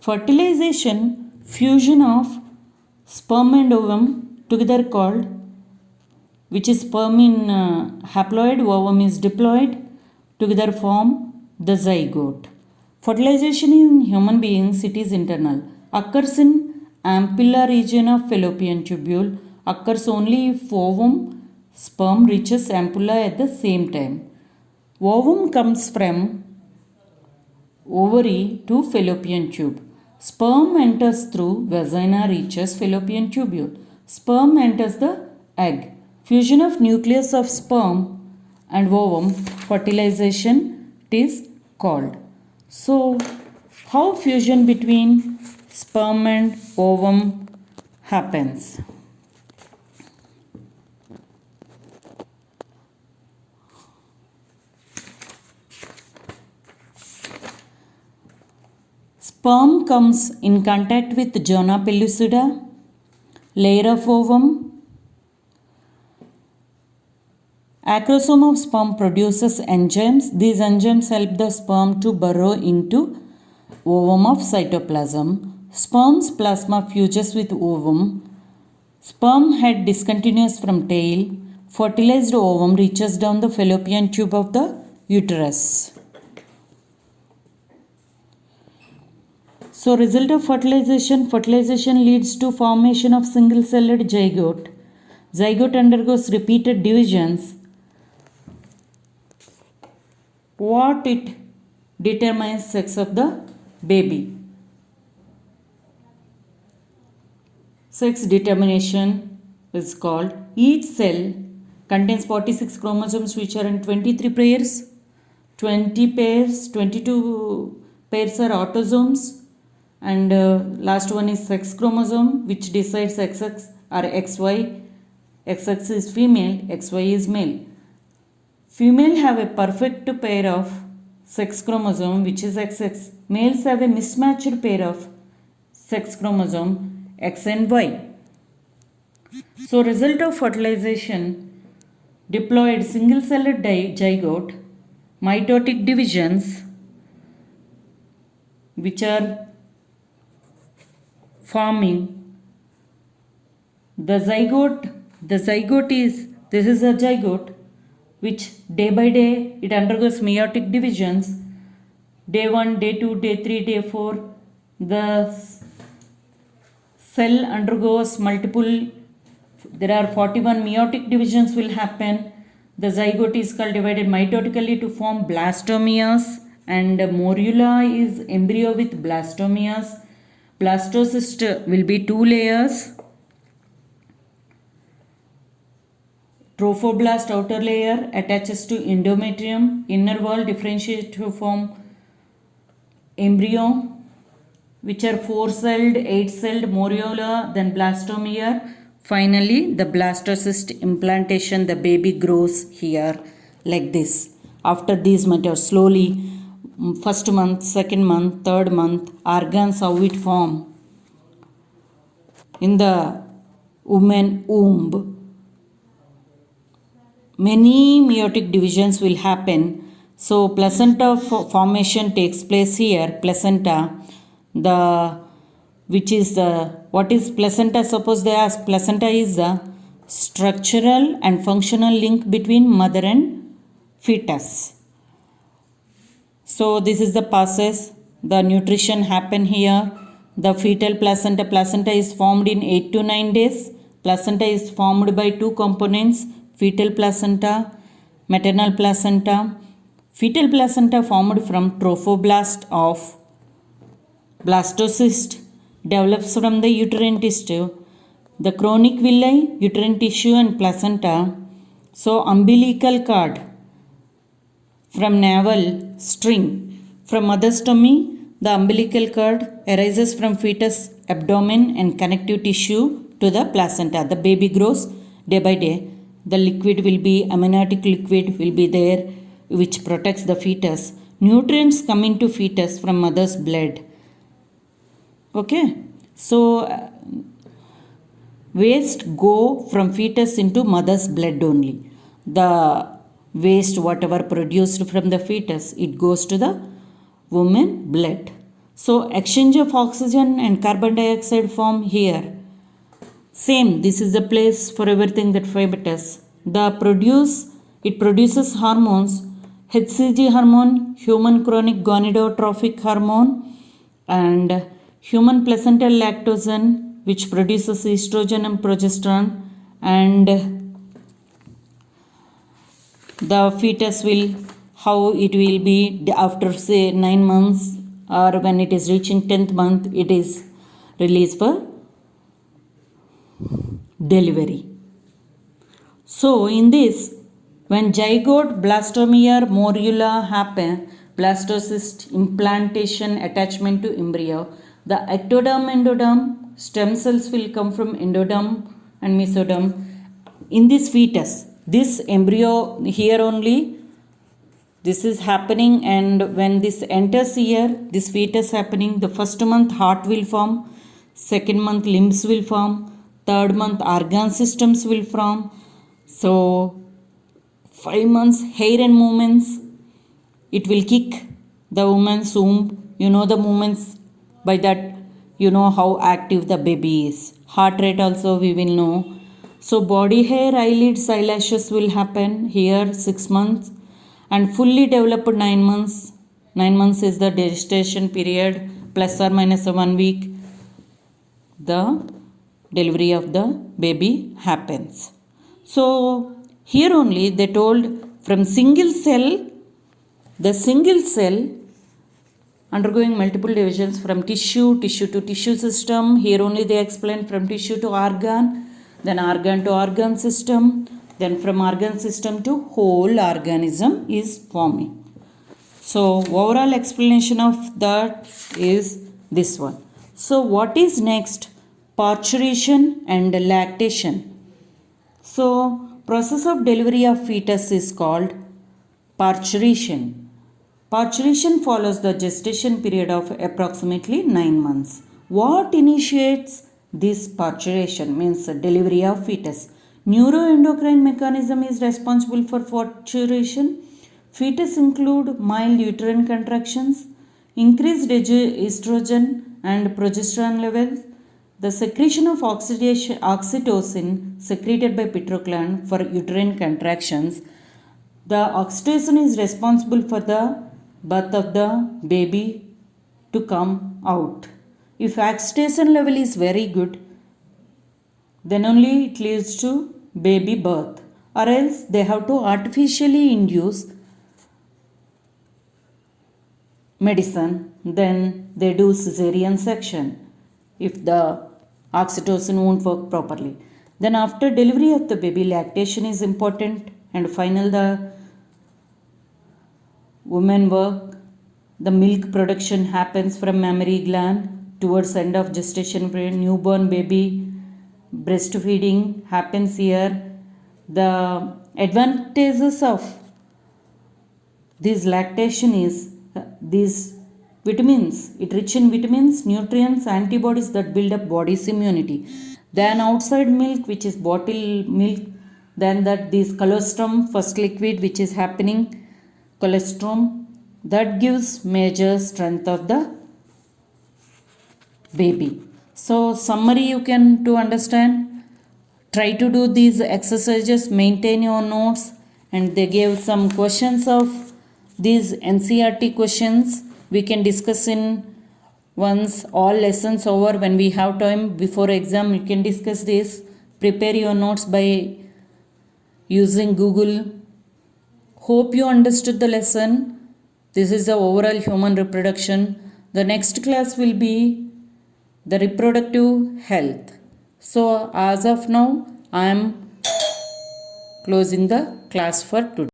Fertilization, fusion of sperm and ovum together called, which is sperm in haploid, ovum is diploid, together form the zygote. Fertilization in human beings, it is internal, occurs in ampulla region of fallopian tubule, occurs only if ovum sperm reaches ampulla at the same time. Ovum comes from ovary to fallopian tube. Sperm enters through vagina, reaches fallopian tubule. Sperm enters the egg. Fusion of nucleus of sperm and ovum, fertilization, it is called. So, how fusion between sperm and ovum happens? Sperm comes in contact with zona pellucida, layer of ovum. Acrosome of sperm produces enzymes. These enzymes help the sperm to burrow into ovum of cytoplasm. Sperm's plasma fuses with ovum. Sperm head discontinuous from tail. Fertilized ovum reaches down the fallopian tube of the uterus. So, result of fertilization. Fertilization leads to formation of single-celled zygote. Zygote undergoes repeated divisions. What it determines sex of the baby. Sex determination is called, each cell contains 46 chromosomes which are in 23 pairs. 20 pairs, 22 pairs are autosomes, and last one is sex chromosome which decides XX or XY. XX is female, XY is male. Female have a perfect pair of sex chromosome which is XX. Males have a mismatched pair of sex chromosome X and Y. So, result of fertilization, diploid single-celled zygote, mitotic divisions which are forming the zygote. This is a zygote which day by day it undergoes meiotic divisions. Day 1, day 2, day 3, day 4, the cell undergoes multiple, there are 41 meiotic divisions will happen. The zygote is called divided mitotically to form blastomeres, and morula is embryo with blastomeres. Blastocyst will be 2 layers. Trophoblast outer layer attaches to endometrium. Inner wall differentiates to form embryo, which are 4-celled, 8-celled, morula, then blastomere. Finally, the blastocyst implantation, the baby grows here like this. After these methods, slowly, first month, second month, third month, organs how it form in the woman womb. Many meiotic divisions will happen. So, placenta formation takes place here. Placenta, what is placenta? Suppose they ask, placenta is the structural and functional link between mother and fetus. So, this is the process. The nutrition happen here. The fetal placenta is formed in 8 to 9 days. Placenta is formed by 2 components, fetal placenta, maternal placenta. Fetal placenta formed from trophoblast of blastocyst develops from the uterine tissue. The chronic villi, uterine tissue and placenta. So, umbilical cord from navel string. From mother's tummy, the umbilical cord arises from fetus abdomen and connective tissue to the placenta. The baby grows day by day. The liquid will be, amniotic liquid will be there which protects the fetus. Nutrients come into fetus from mother's blood. Okay. So, waste go from fetus into mother's blood only. The waste whatever produced from the fetus, it goes to the woman blood. So exchange of oxygen and carbon dioxide form here. Same, this is the place for everything that fiber does. It produces hormones, HCG hormone, human chronic gonadotrophic hormone, and human placental lactogen, which produces estrogen and progesterone, and the fetus will, how it will be after say 9 months, or when it is reaching 10th month, it is released for delivery. So in this, when zygote blastomere morula happen, blastocyst implantation attachment to embryo, the ectoderm endoderm stem cells will come from endoderm and mesoderm. In this fetus, this embryo here only, this is happening, and when this enters here, this fetus happening, the first month heart will form, second month limbs will form, third month organ systems will form. So 5 months hair and movements, it will kick the woman's womb. You know the movements, by that you know how active the baby is. Heart rate also we will know. So body hair, eyelids, eyelashes will happen here 6 months, and fully developed 9 months. 9 months is the gestation period, plus or minus 1 week. The delivery of the baby happens. So here only they told from single cell, the single cell undergoing multiple divisions from tissue to tissue system. Here only they explain from tissue to organ, then organ to organ system, then from organ system to whole organism is forming. So overall explanation of that is this one. So what is next? Parturition and lactation. So process of delivery of fetus is called parturition. Parturition follows the gestation period of approximately 9 months. What initiates this parturition? Means delivery of fetus. Neuroendocrine mechanism is responsible for parturition. Fetus include mild uterine contractions, increased estrogen and progesterone levels, the secretion of oxytocin secreted by pituitary gland for uterine contractions. The oxytocin is responsible for the birth of the baby to come out. If oxytocin level is very good, then only it leads to baby birth, or else they have to artificially induce medicine, then they do cesarean section if the oxytocin won't work properly. Then after delivery of the baby, lactation is important, and final the women work. The milk production happens from mammary gland towards end of gestation period. Newborn baby breastfeeding happens here. The advantages of this lactation is these vitamins, it rich in vitamins, nutrients, antibodies that build up body's immunity. Then outside milk, which is bottle milk, then that this colostrum, first liquid which is happening, colostrum, that gives major strength of the baby. So summary you can to understand, try to do these exercises, maintain your notes, and they gave some questions of these NCERT questions. We can discuss in once all lessons over, when we have time before exam, you can discuss this. Prepare your notes by using Google. Hope you understood the lesson. This is the overall human reproduction. The next class will be the reproductive health. So as of now, I am closing the class for today.